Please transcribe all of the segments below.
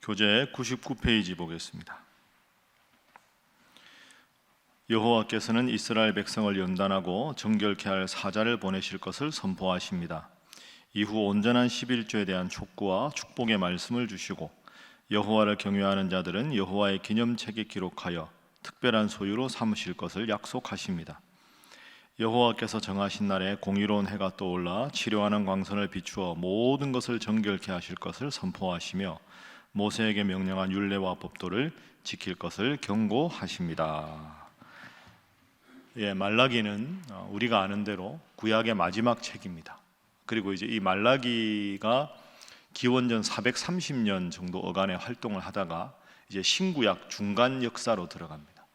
교재 99페이지 보겠습니다. 여호와께서는 이스라엘 백성을 연단하고 정결케 할 사자를 보내실 것을 선포하십니다. 이후 온전한 11조에 대한 촉구와 축복의 말씀을 주시고 여호와를 경외하는 자들은 여호와의 기념책에 기록하여 특별한 소유로 삼으실 것을 약속하십니다. 여호와께서 정하신 날에 공의로운 해가 떠올라 치료하는 광선을 비추어 모든 것을 정결케 하실 것을 선포하시며 모세에게 명령한 율례와 법도를 지킬 것을 경고하십니다. 말라기는 우리가 아는 대로 구약의 마지막 책입니다. 그리고 이제 이 말라기가 기원전 430년 정도 어간에 활동을 하다가 이제 신구약 중간 역사로 들어갑니다.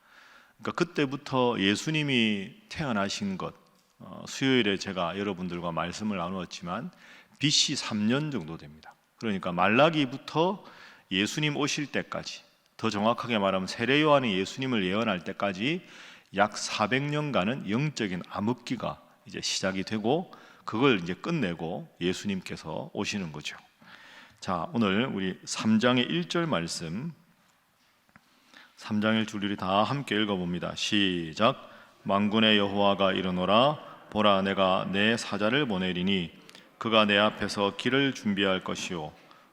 그러니까 그때부터 예수님이 태어나신 것, 수요일에 제가 여러분들과 말씀을 나누었지만 BC 3년 정도 됩니다. 그러니까 말라기부터 예수님 오실 때까지, 더 정확하게 말하면 세례 요한이 예수님을 예언할 때까지 약 400년간은 영적인 암흑기가 이제 시작이 되고 그걸 이제 끝내고 예수님께서 오시는 거죠. 자, 오늘 우리 3장의 1절 말씀 3장 1절 다 함께 읽어봅니다. 시작. 만군의 여호와가 이르노라 보라 내가 내 사자를 보내리니 그가 내 앞에서 길을 준비할 것이요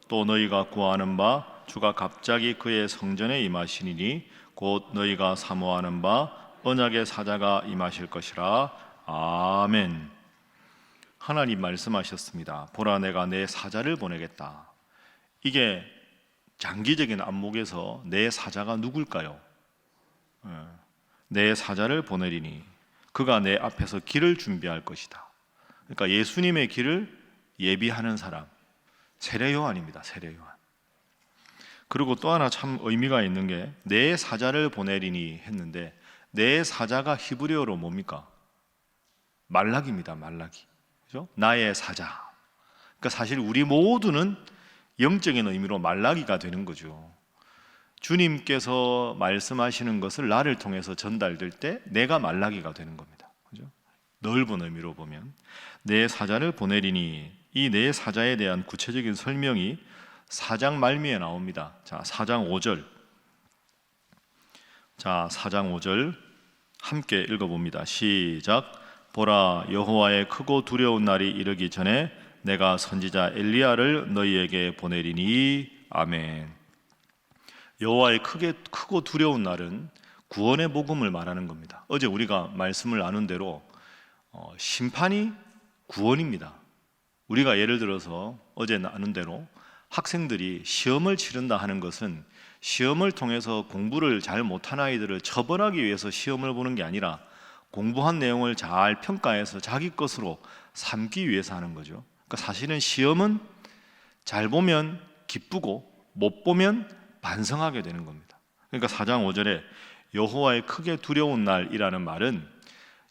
또 너희가 구하는 바 주가 갑자기 그의 성전에 임하시리니 곧 너희가 사모하는 바 언약의 사자가 임하실 것이라. 아멘. 하나님 말씀하셨습니다. 보라 내가 내 사자를 보내겠다. 이게 장기적인 안목에서 내 사자가 누굴까요? 내 사자를 보내리니 그가 내 앞에서 길을 준비할 것이다. 그러니까 예수님의 길을 예비하는 사람, 세례 요한입니다. 세례 요한. 그리고 또 하나 참 의미가 있는 게 내 사자를 보내리니 했는데 내 사자가 히브리어로 뭡니까? 말라기입니다. 말라기. 그죠? 나의 사자. 그러니까 사실 우리 모두는 영적인 의미로 말라기가 되는 거죠. 주님께서 말씀하시는 것을 나를 통해서 전달될 때 내가 말라기가 되는 겁니다. 그죠? 넓은 의미로 보면 내 사자를 보내리니 이 내 사자에 대한 구체적인 설명이 4장 말미에 나옵니다. 자, 4장 5절. 자, 4장 5절 함께 읽어봅니다. 시작. 보라 여호와의 크고 두려운 날이 이르기 전에 내가 선지자 엘리야를 너희에게 보내리니. 아멘. 여호와의 크고 두려운 날은 구원의 복음을 말하는 겁니다. 어제 우리가 말씀을 나눈 대로 심판이 구원입니다. 우리가 예를 들어서 어제 나눈 대로 학생들이 시험을 치른다 하는 것은 시험을 통해서 공부를 잘 못한 아이들을 처벌하기 위해서 시험을 보는 게 아니라 공부한 내용을 잘 평가해서 자기 것으로 삼기 위해서 하는 거죠. 그러니까 사실은 시험은 잘 보면 기쁘고 못 보면 반성하게 되는 겁니다. 그러니까 4장 5절에 여호와의 크게 두려운 날이라는 말은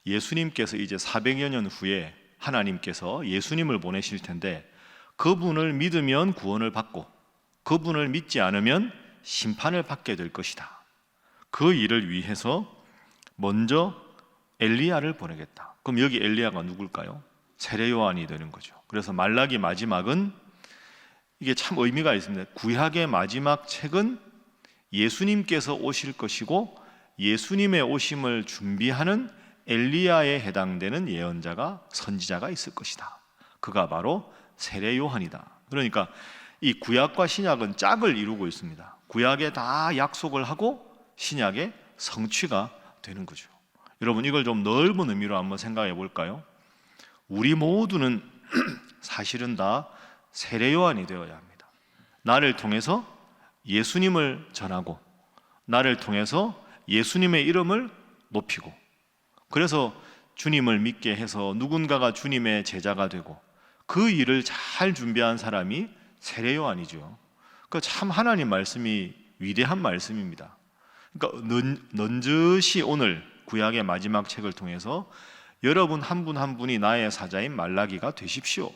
예수님께서 이제 400여 년 후에 하나님께서 예수님을 보내실 텐데 그분을 믿으면 구원을 받고 그분을 믿지 않으면 심판을 받게 될 것이다. 그 일을 위해서 먼저 엘리야를 보내겠다. 그럼 여기 엘리야가 누굴까요? 세례 요한이 되는 거죠. 그래서 말라기 마지막은 이게 참 의미가 있습니다. 구약의 마지막 책은 예수님께서 오실 것이고 예수님의 오심을 준비하는 엘리야에 해당되는 예언자가 선지자가 있을 것이다. 그가 바로 세례 요한이다. 그러니까 이 구약과 신약은 짝을 이루고 있습니다. 구약에 다 약속을 하고 신약의 성취가 되는 거죠. 여러분 이걸 좀 넓은 의미로 한번 생각해 볼까요? 우리 모두는 사실은 다 세례 요한이 되어야 합니다. 나를 통해서 예수님을 전하고 나를 통해서 예수님의 이름을 높이고 그래서 주님을 믿게 해서 누군가가 주님의 제자가 되고 그 일을 잘 준비한 사람이 세례 요한이죠. 그 참 하나님 말씀이 위대한 말씀입니다. 그러니까 넌저시 오늘 구약의 마지막 책을 통해서 여러분 한 분 한 분이 나의 사자인 말라기가 되십시오.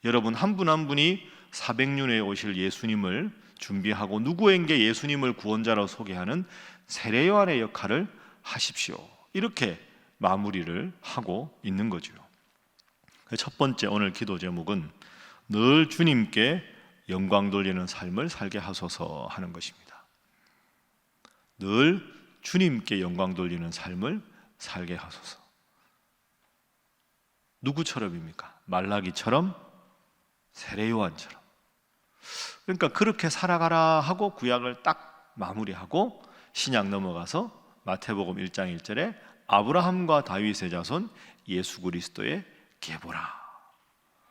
여러분 한 분 한 분이 400년 후에 오실 예수님을 준비하고 누구에게 예수님을 구원자로 소개하는 세례 요한의 역할을 하십시오. 이렇게 마무리를 하고 있는 거죠. 첫 번째 오늘 기도 제목은 늘 주님께 영광 돌리는 삶을 살게 하소서 하는 것입니다. 늘 주님께 영광 돌리는 삶을 살게 하소서. 누구처럼입니까? 말라기처럼, 세례요한처럼. 그러니까 그렇게 살아가라 하고 구약을 딱 마무리하고 신약 넘어가서 마태복음 1장 1절에 아브라함과 다윗의 자손 예수 그리스도의 계보라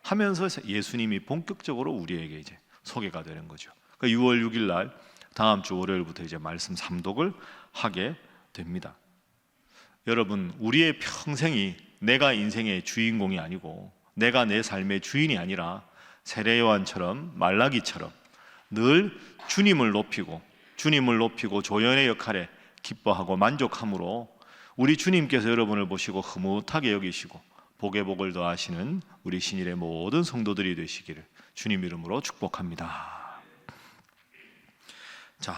하면서 예수님이 본격적으로 우리에게 이제 소개가 되는 거죠. 그러니까 6월 6일 날 다음 주 월요일부터 이제 말씀 삼독을 하게 됩니다. 여러분, 우리의 평생이 내가 인생의 주인공이 아니고 내가 내 삶의 주인이 아니라 세례요한처럼 말라기처럼 늘 주님을 높이고 조연의 역할에 기뻐하고 만족함으로 우리 주님께서 여러분을 보시고 흐뭇하게 여기시고 복에 복을 더하시는 우리 신일의 모든 성도들이 되시기를 주님 이름으로 축복합니다. 자,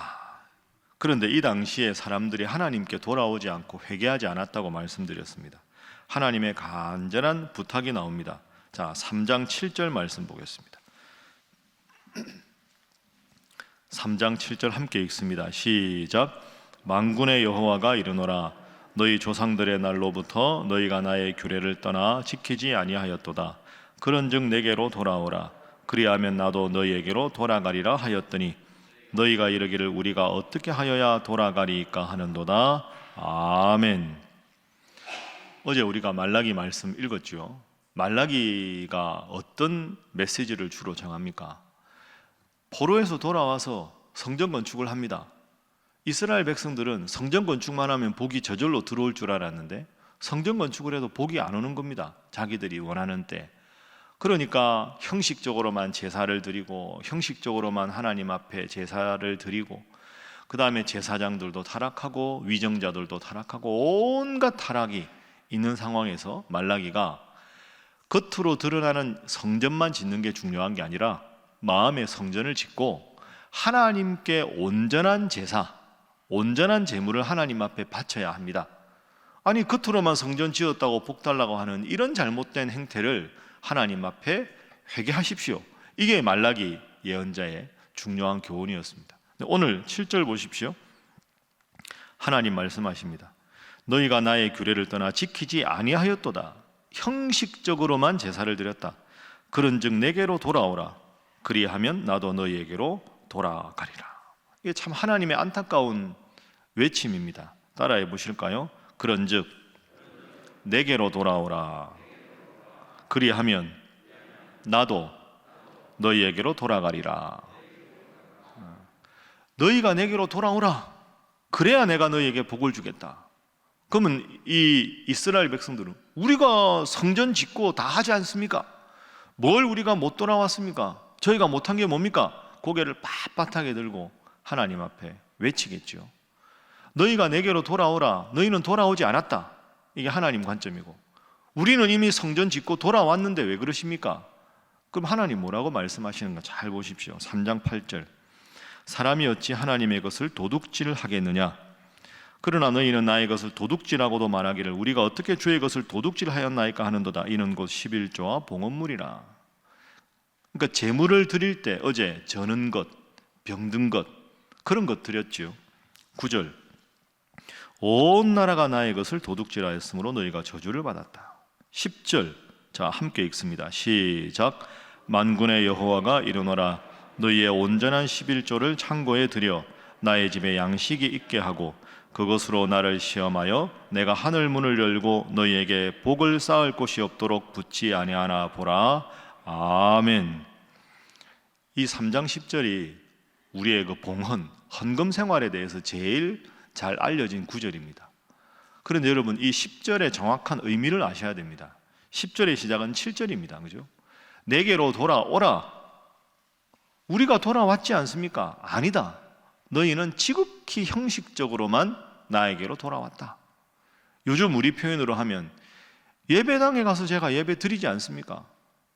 그런데 이 당시에 사람들이 하나님께 돌아오지 않고 회개하지 않았다고 말씀드렸습니다. 하나님의 간절한 부탁이 나옵니다. 자, 3장 7절 말씀 보겠습니다. 3장 7절 함께 읽습니다. 시작. 만군의 여호와가 이르노라 너희 조상들의 날로부터 너희가 나의 규례를 떠나 지키지 아니하였도다. 그런즉 내게로 돌아오라. 그리하면 나도 너희에게로 돌아가리라 하였더니 너희가 이르기를 우리가 어떻게 하여야 돌아가리까 하는도다. 아멘. 어제 우리가 말라기 말씀 읽었죠. 말라기가 어떤 메시지를 주로 정합니까? 포로에서 돌아와서 성전 건축을 합니다. 이스라엘 백성들은 성전 건축만 하면 복이 저절로 들어올 줄 알았는데 성전 건축을 해도 복이 안 오는 겁니다. 자기들이 원하는 때. 그러니까 형식적으로만 제사를 드리고 형식적으로만 하나님 앞에 제사를 드리고 그 다음에 제사장들도 타락하고 위정자들도 타락하고 온갖 타락이 있는 상황에서 말라기가 겉으로 드러나는 성전만 짓는 게 중요한 게 아니라 마음의 성전을 짓고 하나님께 온전한 제사, 온전한 제물을 하나님 앞에 바쳐야 합니다. 아니 겉으로만 성전 지었다고 복 달라고 하는 이런 잘못된 행태를 하나님 앞에 회개하십시오. 이게 말라기 예언자의 중요한 교훈이었습니다. 오늘 7절 보십시오. 하나님 말씀하십니다. 너희가 나의 규례를 떠나 지키지 아니하였도다. 형식적으로만 제사를 드렸다. 그런즉 내게로 돌아오라. 그리하면 나도 너희에게로 돌아가리라. 이게 참 하나님의 안타까운 외침입니다. 따라해 보실까요? 그런즉 내게로 돌아오라. 그리하면 나도 너희에게로 돌아가리라. 너희가 내게로 돌아오라. 그래야 내가 너희에게 복을 주겠다. 그러면 이 이스라엘 백성들은 우리가 성전 짓고 다 하지 않습니까? 뭘 우리가 못 돌아왔습니까? 저희가 못한 게 뭡니까? 고개를 빳빳하게 들고 하나님 앞에 외치겠죠. 너희가 내게로 돌아오라. 너희는 돌아오지 않았다. 이게 하나님 관점이고 우리는 이미 성전 짓고 돌아왔는데 왜 그러십니까? 그럼 하나님 뭐라고 말씀하시는가 잘 보십시오. 3장 8절 사람이 어찌 하나님의 것을 도둑질하겠느냐? 그러나 너희는 나의 것을 도둑질하고도 말하기를 우리가 어떻게 주의 것을 도둑질하였나이까 하는도다. 이는 곧 11조와 봉헌물이라. 그러니까 제물을 드릴 때 어제 저는 것, 병든 것 그런 것 드렸지요. 9절 온 나라가 나의 것을 도둑질하였으므로 너희가 저주를 받았다. 10절 자 함께 읽습니다. 시작. 만군의 여호와가 이르노라 너희의 온전한 11조를 창고에 들여 나의 집에 양식이 있게 하고 그것으로 나를 시험하여 내가 하늘 문을 열고 너희에게 복을 쌓을 곳이 없도록 붙지 아니하나 보라. 아멘. 이 3장 10절이 우리의 그 봉헌, 헌금 생활에 대해서 제일 잘 알려진 구절입니다. 그런데 여러분 이 10절의 정확한 의미를 아셔야 됩니다. 10절의 시작은 7절입니다. 그죠? 내게로 돌아오라. 우리가 돌아왔지 않습니까? 아니다. 너희는 지극히 형식적으로만 나에게로 돌아왔다. 요즘 우리 표현으로 하면 예배당에 가서 제가 예배 드리지 않습니까?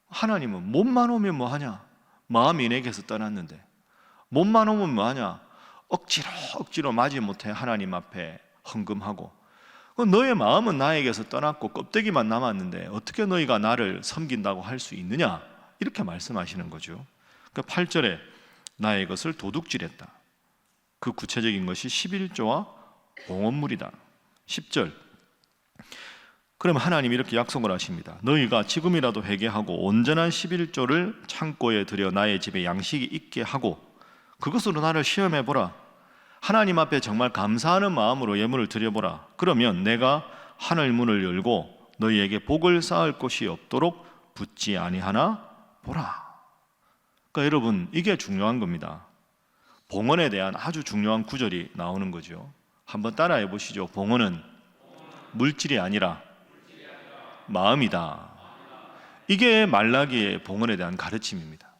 하나님은 몸만 오면 뭐하냐? 마음이 내게서 떠났는데 몸만 오면 뭐하냐? 억지로 마지못해 하나님 앞에 헌금하고 너의 마음은 나에게서 떠났고 껍데기만 남았는데 어떻게 너희가 나를 섬긴다고 할 수 있느냐? 이렇게 말씀하시는 거죠. 그 8절에 나의 것을 도둑질했다. 그 구체적인 것이 11조와 봉헌물이다. 10절, 그럼 하나님이 이렇게 약속을 하십니다. 너희가 지금이라도 회개하고 온전한 11조를 창고에 들여 나의 집에 양식이 있게 하고 그것으로 나를 시험해보라. 하나님 앞에 정말 감사하는 마음으로 예물을 드려보라. 그러면 내가 하늘 문을 열고 너희에게 복을 쌓을 곳이 없도록 붙지 아니하나 보라. 그러니까 여러분, 이게 중요한 겁니다. 봉헌에 대한 아주 중요한 구절이 나오는 거죠. 한번 따라해 보시죠. 봉헌은 물질이 아니라 마음이다. 이게 말라기의 봉헌에 대한 가르침입니다.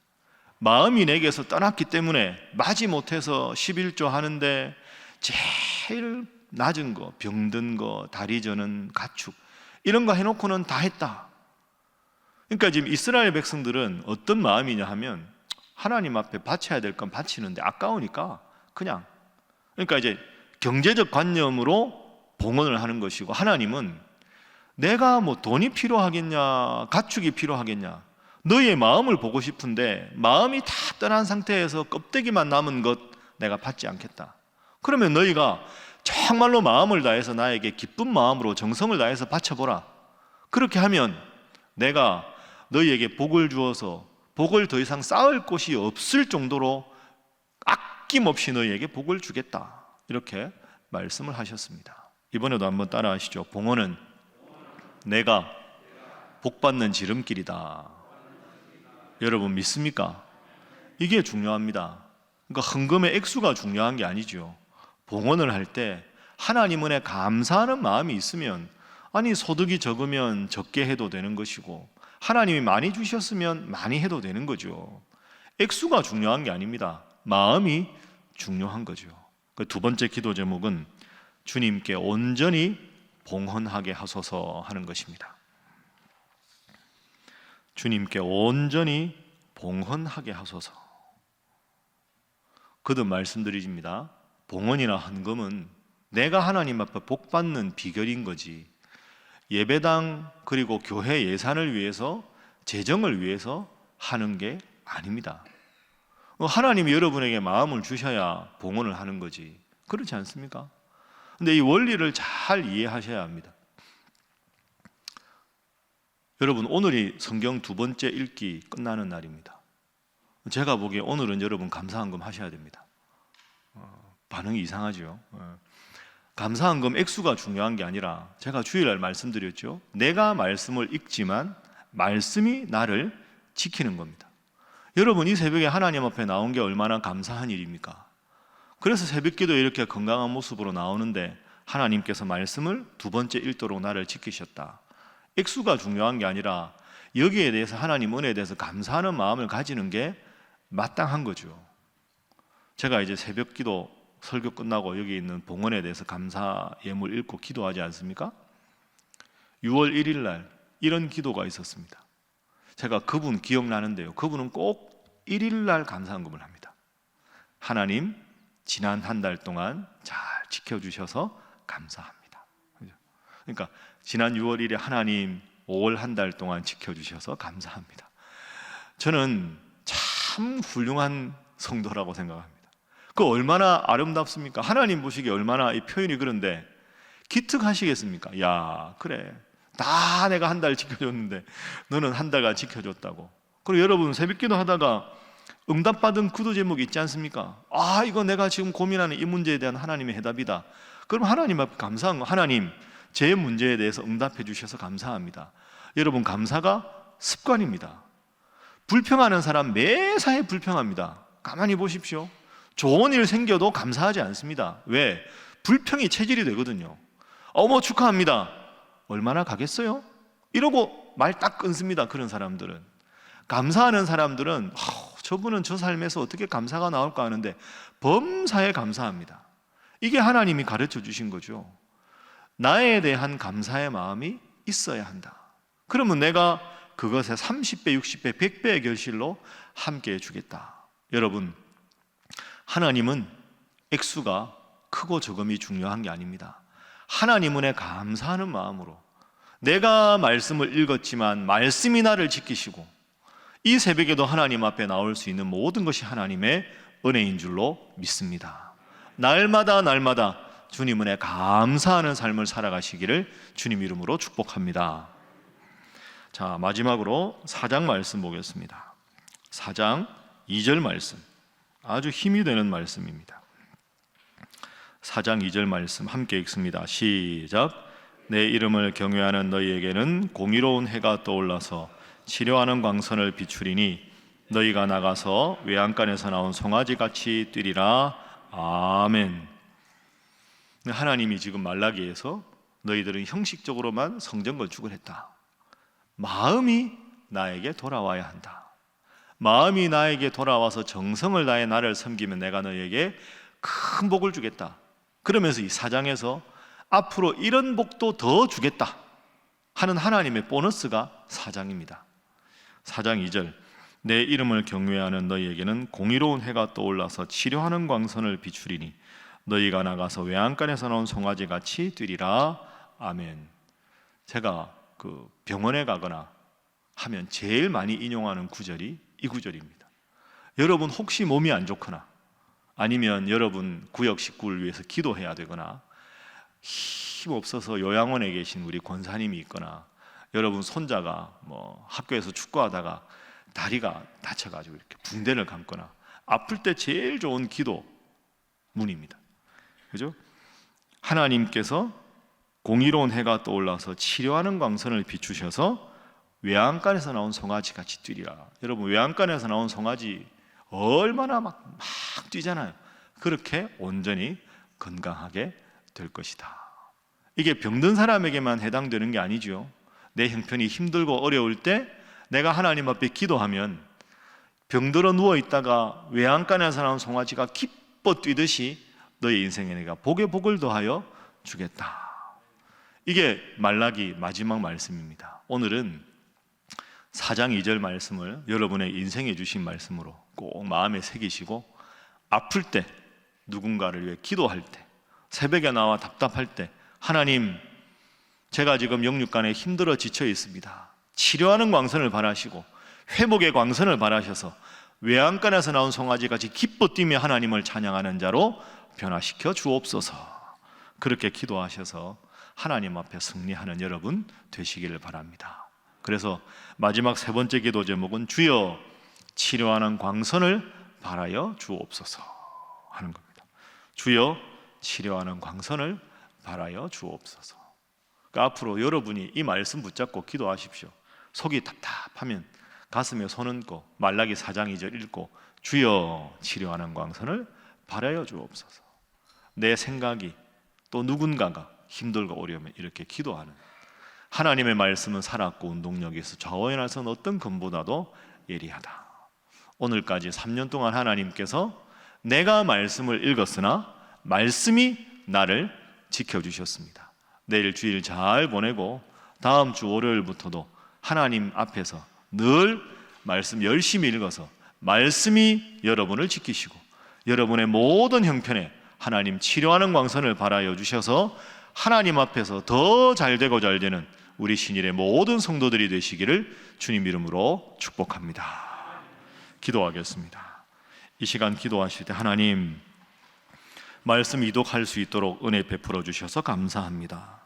마음이 내게서 떠났기 때문에 마지 못해서 11조 하는데 제일 낮은 거, 병든 거, 다리 저는 가축 이런 거 해놓고는 다 했다. 그러니까 지금 이스라엘 백성들은 어떤 마음이냐 하면 하나님 앞에 바쳐야 될 건 바치는데 아까우니까 그냥, 그러니까 이제 경제적 관념으로 봉헌을 하는 것이고, 하나님은 내가 뭐 돈이 필요하겠냐, 가축이 필요하겠냐, 너희의 마음을 보고 싶은데 마음이 다 떠난 상태에서 껍데기만 남은 것 내가 받지 않겠다. 그러면 너희가 정말로 마음을 다해서 나에게 기쁜 마음으로 정성을 다해서 바쳐보라. 그렇게 하면 내가 너희에게 복을 주어서 복을 더 이상 쌓을 곳이 없을 정도로 아낌없이 너희에게 복을 주겠다. 이렇게 말씀을 하셨습니다. 이번에도 한번 따라 하시죠. 봉헌은 내가 복받는 지름길이다. 여러분 믿습니까? 이게 중요합니다. 그러니까 헌금의 액수가 중요한 게 아니죠. 봉헌을 할 때 하나님 은혜 감사하는 마음이 있으면, 아니 소득이 적으면 적게 해도 되는 것이고 하나님이 많이 주셨으면 많이 해도 되는 거죠. 액수가 중요한 게 아닙니다. 마음이 중요한 거죠. 그 두 번째 기도 제목은 주님께 온전히 봉헌하게 하소서 하는 것입니다. 주님께 온전히 봉헌하게 하소서. 거듭 말씀드립니다. 봉헌이나 헌금은 내가 하나님 앞에 복 받는 비결인 거지, 예배당 그리고 교회 예산을 위해서, 재정을 위해서 하는 게 아닙니다. 하나님이 여러분에게 마음을 주셔야 봉헌을 하는 거지, 그렇지 않습니까? 근데 이 원리를 잘 이해하셔야 합니다. 여러분, 오늘이 성경 두 번째 읽기 끝나는 날입니다. 제가 보기에 오늘은 여러분 감사헌금 하셔야 됩니다. 반응이 이상하죠. 감사헌금 액수가 중요한 게 아니라, 제가 주일날 말씀드렸죠. 내가 말씀을 읽지만 말씀이 나를 지키는 겁니다. 여러분, 이 새벽에 하나님 앞에 나온 게 얼마나 감사한 일입니까? 그래서 새벽기도에 이렇게 건강한 모습으로 나오는데 하나님께서 말씀을 두 번째 읽도록 나를 지키셨다. 액수가 중요한 게 아니라 여기에 대해서, 하나님 은혜에 대해서 감사하는 마음을 가지는 게 마땅한 거죠. 제가 이제 새벽기도 설교 끝나고 여기 있는 봉헌에 대해서 감사 예물 읽고 기도하지 않습니까? 6월 1일 날 이런 기도가 있었습니다. 제가 그분 기억나는데요, 그분은 꼭 1일 날 감사헌금을 합니다. 하나님, 지난 한 달 동안 잘 지켜주셔서 감사합니다. 그러니까 지난 6월 1일 하나님, 5월 한 달 동안 지켜주셔서 감사합니다. 저는 참 훌륭한 성도라고 생각합니다. 그 얼마나 아름답습니까? 하나님 보시기에 얼마나 이 표현이 그런데 기특하시겠습니까? 야, 그래, 다 내가 한 달 지켜줬는데 너는 한 달간 지켜줬다고. 그리고 여러분, 새벽기도 하다가 응답받은 기도 제목이 있지 않습니까? 아, 이거 내가 지금 고민하는 이 문제에 대한 하나님의 해답이다. 그럼 하나님 앞에 감사한 거, 하나님 제 문제에 대해서 응답해 주셔서 감사합니다. 여러분, 감사가 습관입니다. 불평하는 사람 매사에 불평합니다. 가만히 보십시오. 좋은 일 생겨도 감사하지 않습니다. 왜? 불평이 체질이 되거든요. 어머 축하합니다. 얼마나 가겠어요? 이러고 말 딱 끊습니다. 그런 사람들은. 감사하는 사람들은 저분은 저 삶에서 어떻게 감사가 나올까 하는데 범사에 감사합니다. 이게 하나님이 가르쳐 주신 거죠. 나에 대한 감사의 마음이 있어야 한다. 그러면 내가 그것에 30배, 60배, 100배의 결실로 함께 해주겠다. 여러분, 하나님은 액수가 크고 적음이 중요한 게 아닙니다. 하나님 은혜 감사하는 마음으로, 내가 말씀을 읽었지만 말씀이 나를 지키시고 이 새벽에도 하나님 앞에 나올 수 있는 모든 것이 하나님의 은혜인 줄로 믿습니다. 날마다 주님 은혜 감사하는 삶을 살아가시기를 주님 이름으로 축복합니다. 자, 마지막으로 4장 말씀 보겠습니다. 4장 2절 말씀, 아주 힘이 되는 말씀입니다. 4장 2절 말씀 함께 읽습니다. 시작. 내 이름을 경외하는 너희에게는 공의로운 해가 떠올라서 치료하는 광선을 비추리니 너희가 나가서 외양간에서 나온 송아지같이 뛰리라. 아멘. 하나님이 지금 말라기에서 너희들은 형식적으로만 성전 건축을 했다. 마음이 나에게 돌아와야 한다. 마음이 나에게 돌아와서 정성을 다해 나를 섬기면 내가 너희에게 큰 복을 주겠다. 그러면서 이 4장에서 앞으로 이런 복도 더 주겠다 하는 하나님의 보너스가 4장입니다. 4장 2절. 내 이름을 경외하는 너희에게는 공의로운 해가 떠올라서 치료하는 광선을 비추리니 너희가 나가서 외양간에서 나온 송아지같이 뛰리라. 아멘. 제가 병원에 가거나 하면 제일 많이 인용하는 구절이 이 구절입니다. 여러분 혹시 몸이 안 좋거나 아니면 여러분 구역 식구를 위해서 기도해야 되거나 힘 없어서 요양원에 계신 우리 권사님이 있거나 여러분 손자가 학교에서 축구하다가 다리가 다쳐가지고 이렇게 붕대를 감거나 아플 때 제일 좋은 기도 문입니다. 그죠? 하나님께서 공의로운 해가 떠올라서 치료하는 광선을 비추셔서 외양간에서 나온 송아지같이 뛰리라. 여러분 외양간에서 나온 송아지 얼마나 막 뛰잖아요. 그렇게 온전히 건강하게 될 것이다. 이게 병든 사람에게만 해당되는 게 아니죠. 내 형편이 힘들고 어려울 때 내가 하나님 앞에 기도하면 병들어 누워있다가 외양간에서 나온 송아지가 기뻐 뛰듯이 너의 인생에 내가 복에 복을 더하여 주겠다. 이게 말라기 마지막 말씀입니다. 오늘은 4장 2절 말씀을 여러분의 인생에 주신 말씀으로 꼭 마음에 새기시고 아플 때, 누군가를 위해 기도할 때, 새벽에 나와 답답할 때 하나님, 제가 지금 영육간에 힘들어 지쳐 있습니다. 치료하는 광선을 바라시고 회복의 광선을 바라셔서 외양간에서 나온 송아지같이 기뻐 뛰며 하나님을 찬양하는 자로 변화시켜 주옵소서. 그렇게 기도하셔서 하나님 앞에 승리하는 여러분 되시기를 바랍니다. 그래서 마지막 세 번째 기도 제목은 주여 치료하는 광선을 바라여 주옵소서 하는 겁니다. 주여 치료하는 광선을 바라여 주옵소서. 그러니까 앞으로 여러분이 이 말씀 붙잡고 기도하십시오. 속이 답답하면 가슴에 손 얹고 말라기 4장 2절 읽고 주여 치료하는 광선을 바라여 주옵소서. 내 생각이 또 누군가가 힘들고 어려우면 이렇게 기도하는, 하나님의 말씀은 살았고 운동력이 있어 좌우에 나선 어떤 금보다도 예리하다. 오늘까지 3년 동안 하나님께서 내가 말씀을 읽었으나 말씀이 나를 지켜주셨습니다. 내일 주일 잘 보내고 다음 주 월요일부터도 하나님 앞에서 늘 말씀 열심히 읽어서 말씀이 여러분을 지키시고 여러분의 모든 형편에 하나님 치료하는 광선을 바라여 주셔서 하나님 앞에서 더 잘되고 잘되는 우리 신일의 모든 성도들이 되시기를 주님 이름으로 축복합니다. 기도하겠습니다. 이 시간 기도하실 때 하나님 말씀 이독할 수 있도록 은혜 베풀어 주셔서 감사합니다.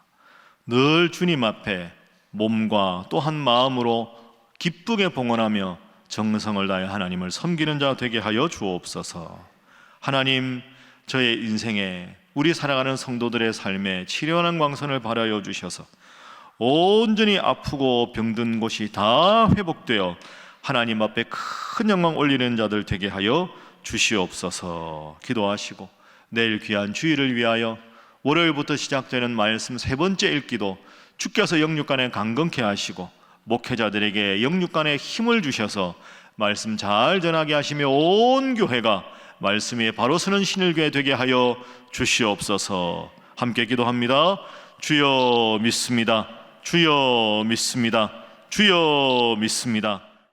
늘 주님 앞에 몸과 또한 마음으로 기쁘게 봉헌하며 정성을 다해 하나님을 섬기는 자 되게 하여 주옵소서. 하나님, 저의 인생에 우리 살아가는 성도들의 삶에 치료하는 광선을 바라여 주셔서 온전히 아프고 병든 곳이 다 회복되어 하나님 앞에 큰 영광 올리는 자들 되게 하여 주시옵소서. 기도하시고 내일 귀한 주일을 위하여 월요일부터 시작되는 말씀 세 번째 읽기도 주께서 영육간에 강건케 하시고 목회자들에게 영육간에 힘을 주셔서 말씀 잘 전하게 하시며 온 교회가 말씀에 바로 서는 신일교회 되게 하여 주시옵소서. 함께 기도합니다. 주여 믿습니다. 주여 믿습니다. 주여 믿습니다.